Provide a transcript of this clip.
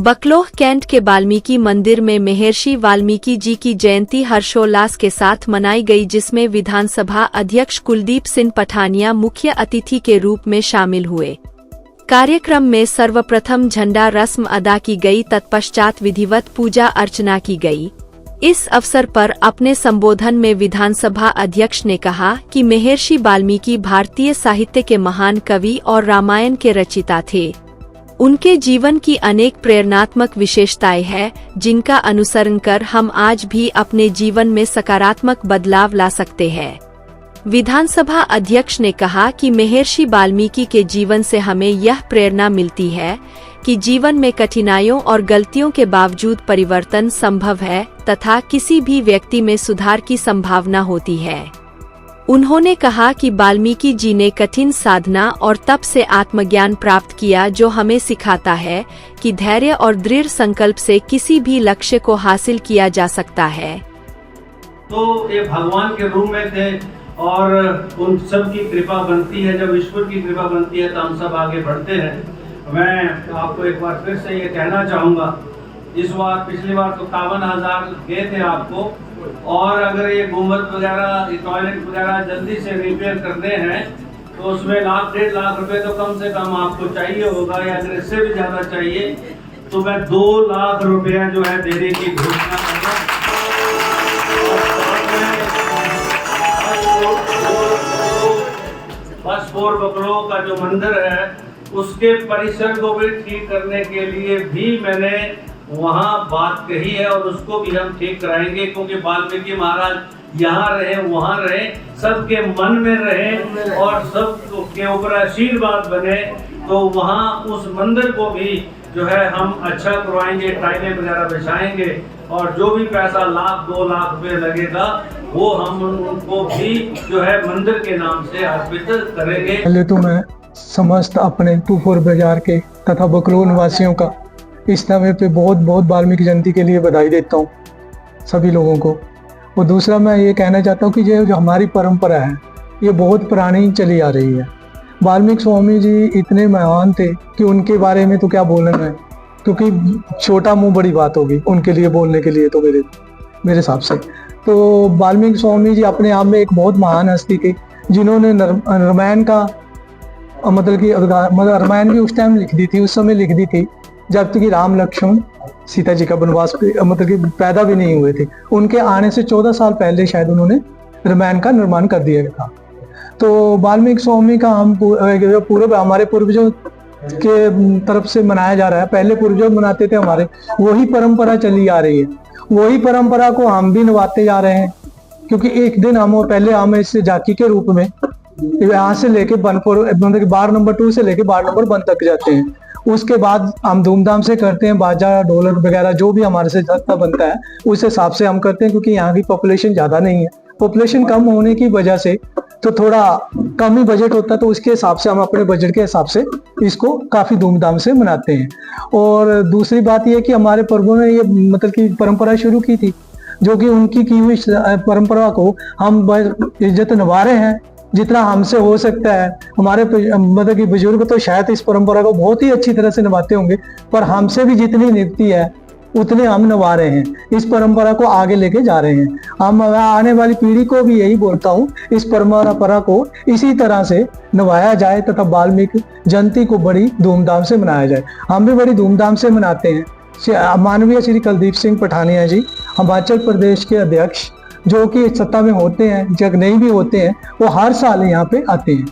Bakloh cantt के वाल्मीकि मंदिर में महर्षि वाल्मीकि जी की जयंती हर्षोल्लास के साथ मनाई गई, जिसमें विधानसभा अध्यक्ष कुलदीप सिंह पठानिया मुख्य अतिथि के रूप में शामिल हुए। कार्यक्रम में सर्वप्रथम झंडा रस्म अदा की गई, तत्पश्चात विधिवत पूजा अर्चना की गई। इस अवसर पर अपने संबोधन में विधानसभा अध्यक्ष ने कहा कि महर्षि वाल्मीकि भारतीय साहित्य के महान कवि और रामायण के रचयिता थे। उनके जीवन की अनेक प्रेरणात्मक विशेषताएं हैं, जिनका अनुसरण कर हम आज भी अपने जीवन में सकारात्मक बदलाव ला सकते हैं। विधानसभा अध्यक्ष ने कहा कि महर्षि वाल्मीकि के जीवन से हमें यह प्रेरणा मिलती है कि जीवन में कठिनाइयों और गलतियों के बावजूद परिवर्तन संभव है तथा किसी भी व्यक्ति में सुधार की संभावना होती है। उन्होंने कहा कि वाल्मीकि जी ने कठिन साधना और तप से आत्मज्ञान प्राप्त किया, जो हमें सिखाता है कि धैर्य और दृढ़ संकल्प से किसी भी लक्ष्य को हासिल किया जा सकता है। तो ये भगवान के रूप में थे और उन सब की कृपा बनती है। जब ईश्वर की कृपा बनती है तो हम सब आगे बढ़ते हैं। मैं आपको एक बार फिर से ये कहना चाहूँगा, इस बार पिछली बार तो 51,000 गए थे आपको, और अगर ये गुंबद वगैरह टॉयलेट वगैरह जल्दी से रिपेयर करने हैं तो उसमें 1,00,000-1,50,000 रुपए तो कम से कम आपको चाहिए होगा, या अगर इससे भी ज़्यादा चाहिए तो मैं 2 लाख रुपया जो है देने की घोषणा कर रहा हूँ। बस 4 बकरों का जो मंदिर है उसके परिसर को भी ठीक करने के लिए भी मैंने वहाँ बात कही है, और उसको भी हम ठीक कराएंगे, क्योंकि वाल्मीकि महाराज यहाँ रहे वहाँ रहे, सबके मन में रहे और सब के ऊपर आशीर्वाद बने। तो वहाँ उस मंदिर को भी जो है हम अच्छा करवाएंगे, टाइलें वगैरह बिछाएंगे, और जो भी पैसा 1,00,000-2 लाख रुपए लगेगा वो हम उनको भी जो है मंदिर के नाम से अर्पित करेंगे। पहले तो मैं समस्त अपने 24 बाजार के तथा बकलोह निवासियों का इस समय पे बहुत बहुत वाल्मीकि जयंती के लिए बधाई देता हूँ सभी लोगों को। और दूसरा मैं ये कहना चाहता हूँ कि ये जो हमारी परंपरा है ये बहुत पुरानी चली आ रही है। वाल्मीकि स्वामी जी इतने महान थे कि उनके बारे में तो क्या बोलना है, क्योंकि छोटा मुंह बड़ी बात होगी उनके लिए बोलने के लिए तो मेरे हिसाब से। तो वाल्मीकि स्वामी जी अपने आप में एक बहुत महान हस्ती थे, जिन्होंने रामायण का मतलब कि रामायण भी उस टाइम लिख दी थी, उस समय लिख दी थी जब तक कि राम लक्ष्मण सीता जी का वनवास मतलब कि पैदा भी नहीं हुए थे। उनके आने से 14 साल पहले शायद उन्होंने रामायण का निर्माण कर दिया था। तो वाल्मीकि स्वामी का हम पूर्व हमारे पूर्वजों के तरफ से मनाया जा रहा है। पहले पूर्वज मनाते थे हमारे, वही परंपरा चली आ रही है, वही परंपरा को हम भी निभाते जा रहे हैं। क्योंकि एक दिन हम इस झांकी के रूप में यहाँ से लेके बनपुर मतलब कि बार नंबर 2 से लेके बार नंबर 1 तक जाते हैं। उसके बाद हम धूमधाम से करते हैं, बाजा ढोलक वगैरह जो भी हमारे से जितना बनता है उस हिसाब से हम करते हैं। क्योंकि यहाँ की पॉपुलेशन ज़्यादा नहीं है, पॉपुलेशन कम होने की वजह से तो थोड़ा कम ही बजट होता है, तो उसके हिसाब से हम अपने बजट के हिसाब से इसको काफ़ी धूमधाम से मनाते हैं। और दूसरी बात यह कि हमारे पर्वों ने ये मतलब कि परंपरा शुरू की थी, जो कि उनकी की हुई परंपरा को हम इज्जत निभा रहे हैं जितना हमसे हो सकता है। हमारे मतलब कि बुजुर्ग तो शायद इस परंपरा को बहुत ही अच्छी तरह से निभाते होंगे, पर हमसे भी जितनी निभती है उतने हम निभा रहे हैं, इस परंपरा को आगे लेके जा रहे हैं। हम आने वाली पीढ़ी को भी यही बोलता हूँ, इस परंपरा को इसी तरह से निभाया जाए तथा वाल्मीकि जयंती को बड़ी धूमधाम से मनाया जाए। हम भी बड़ी धूमधाम से मनाते हैं। माननीय श्री कुलदीप सिंह पठानिया जी हिमाचल प्रदेश के अध्यक्ष, जो कि सत्ता में होते हैं, जब नहीं भी होते हैं, वो हर साल यहाँ पे आते हैं।